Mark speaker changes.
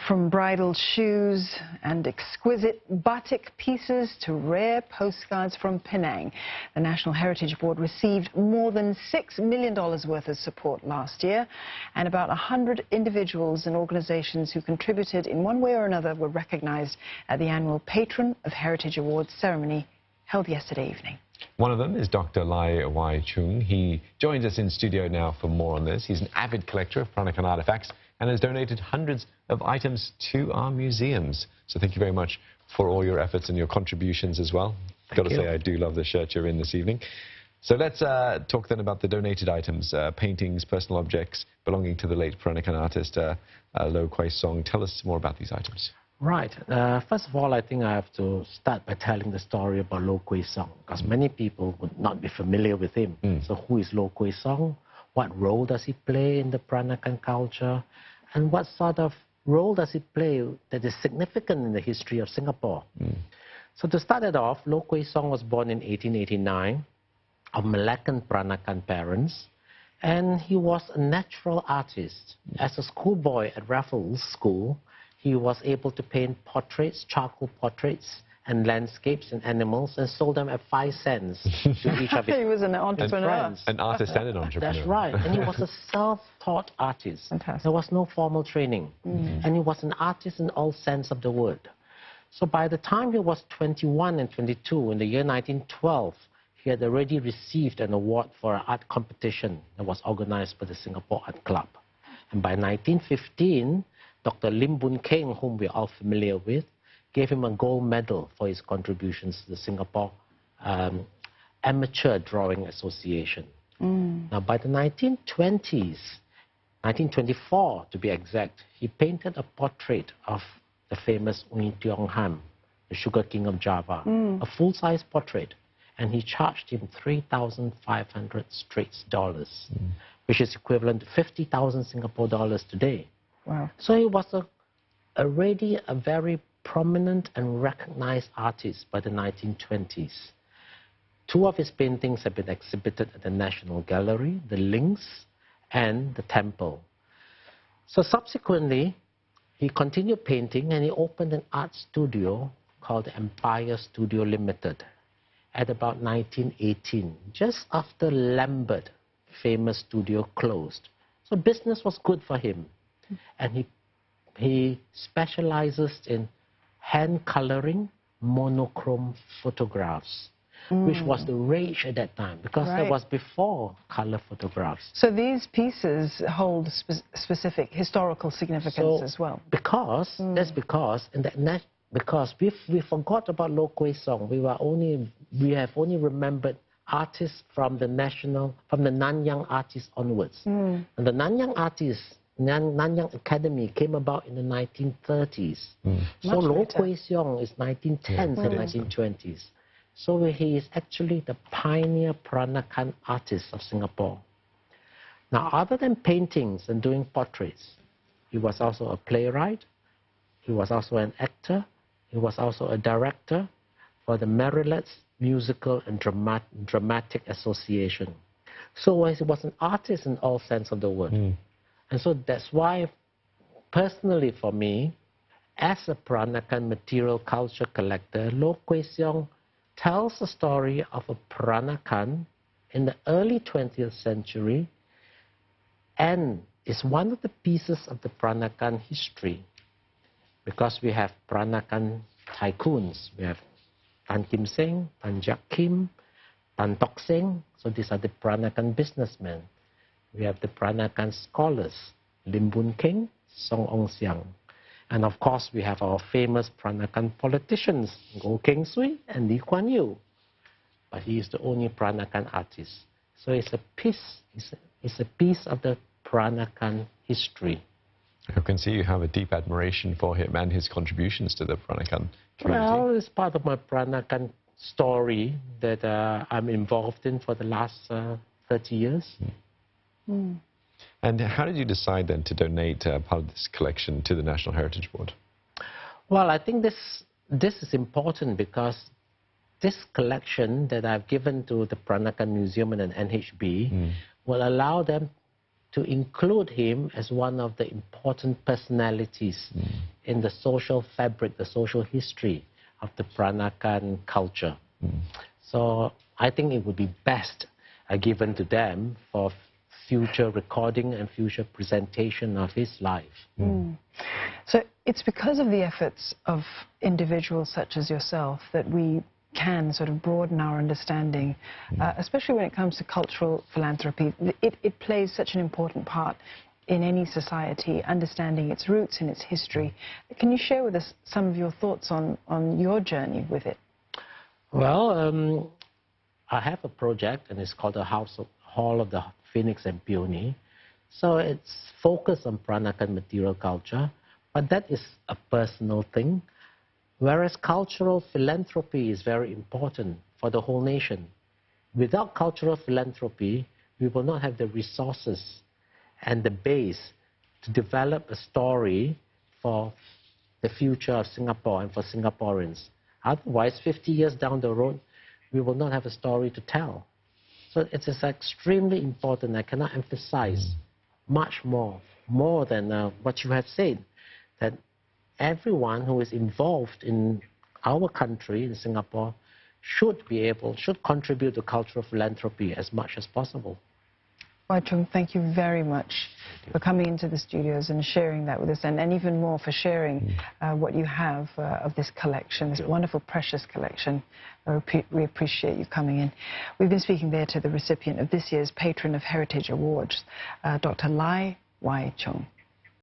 Speaker 1: From bridal shoes and exquisite batik pieces to rare postcards from Penang, the National Heritage Board received more than $6 million worth of support last year, and about 100 individuals and organizations who contributed in one way or another were recognized at the annual Patron of Heritage Awards ceremony held yesterday evening.
Speaker 2: One of them is Dr. Lai Wai Chung. He joins us in studio now for more on this. He's an avid collector of Peranakan artifacts and has donated hundreds of items to our museums. So thank you very much for all your efforts and your contributions as well. I've got to say, I do love the shirt you're in this evening. So let's talk then about the donated items, paintings, personal objects belonging to the late Peranakan artist Low Quasar. Tell us more about these items.
Speaker 3: Right. First of all, I think I have to start by telling the story about Low Quasar, because many people would not be familiar with him. So who is Low Quasar? What role does he play in the Peranakan culture? And what sort of role does he play that is significant in the history of Singapore? So to start it off, Low Quasar was born in 1889 of Malaccan Peranakan parents, and he was a natural artist. As a schoolboy at Raffles School, he was able to paint portraits, charcoal portraits, and landscapes and animals, and sold them at 5 cents to each of his
Speaker 1: He was an entrepreneur.
Speaker 3: friends.
Speaker 2: An artist and an entrepreneur.
Speaker 3: That's right. And he was a self-taught artist.
Speaker 1: Fantastic.
Speaker 3: There was no formal training. And he was an artist in all sense of the word. So by the time he was 21 and 22, in the year 1912, he had already received an award for an art competition that was organized by the Singapore Art Club. And by 1915, Dr. Lim Boon Keng, whom we're all familiar with, gave him a gold medal for his contributions to the Singapore Amateur Drawing Association. Now, by the 1920s, 1924 to be exact, he painted a portrait of the famous Ung Tiong Ham, the Sugar King of Java, a full-size portrait, and he charged him 3,500 Straits dollars, which is equivalent to 50,000 Singapore dollars today.
Speaker 1: Wow.
Speaker 3: So he was already a very prominent and recognized artist by the 1920s. 2 of his paintings have been exhibited at the National Gallery, the Links and the Temple. So subsequently, he continued painting and he opened an art studio called the Empire Studio Limited at about 1918, just after Lambert, famous studio, closed. So business was good for him. And he specializes in hand coloring monochrome photographs, which was the rage at that time, because that was before color photographs.
Speaker 1: So these pieces hold specific historical significance as well.
Speaker 3: Because because we forgot about Low Quasar. We have only remembered artists from the Nanyang artists onwards. And the Nanyang artists, Nanyang Academy came about in the 1930s. So Low Quasar is 1910s and 1920s. So he is actually the pioneer Peranakan artist of Singapore. Now, other than paintings and doing portraits, he was also a playwright, he was also an actor, he was also a director for the Merrillet's Musical and Dramatic Association. So he was an artist in all sense of the word. And so that's why, personally for me, as a Peranakan material culture collector, Low Quasar tells the story of a Peranakan in the early 20th century and is one of the pieces of the Peranakan history. Because we have Peranakan tycoons. We have Tan Kim Seng, Tan Jiak Kim, Tan Tok Seng. So these are the Peranakan businessmen. We have the Peranakan scholars, Lim Boon Keng, Song Ong Siang. And of course, we have our famous Peranakan politicians, Goh Keng Swee and Lee Kuan Yew. But he is the only Peranakan artist. So it's a piece of the Peranakan history.
Speaker 2: I can see you have a deep admiration for him and his contributions to the Peranakan community.
Speaker 3: Well, it's part of my Peranakan story that I'm involved in for the last 30 years.
Speaker 2: And how did you decide then to donate part of this collection to the National Heritage Board?
Speaker 3: Well, I think this is important because this collection that I've given to the Peranakan Museum and NHB will allow them to include him as one of the important personalities in the social fabric, the social history of the Peranakan culture. So I think it would be best given to them for future recording and future presentation of his life.
Speaker 1: So it's because of the efforts of individuals such as yourself that we can sort of broaden our understanding, especially when it comes to cultural philanthropy. It plays such an important part in any society, understanding its roots and its history. Can you share with us some of your thoughts on your journey with it?
Speaker 3: Well, I have a project, and it's called the Hall of the Phoenix and Peony. So it's focused on Peranakan material culture, but that is a personal thing. Whereas cultural philanthropy is very important for the whole nation. Without cultural philanthropy, we will not have the resources and the base to develop a story for the future of Singapore and for Singaporeans. Otherwise, 50 years down the road, we will not have a story to tell. So it is extremely important. I cannot emphasize much more than what you have said, that everyone who is involved in our country, in Singapore, should contribute to cultural philanthropy as much as possible.
Speaker 1: Wai Chung, thank you very much for coming into the studios and sharing that with us, and even more for sharing what you have of this collection, this wonderful, precious collection. We appreciate you coming in. We've been speaking there to the recipient of this year's Patron of Heritage Awards, Dr. Lai Wai Chung.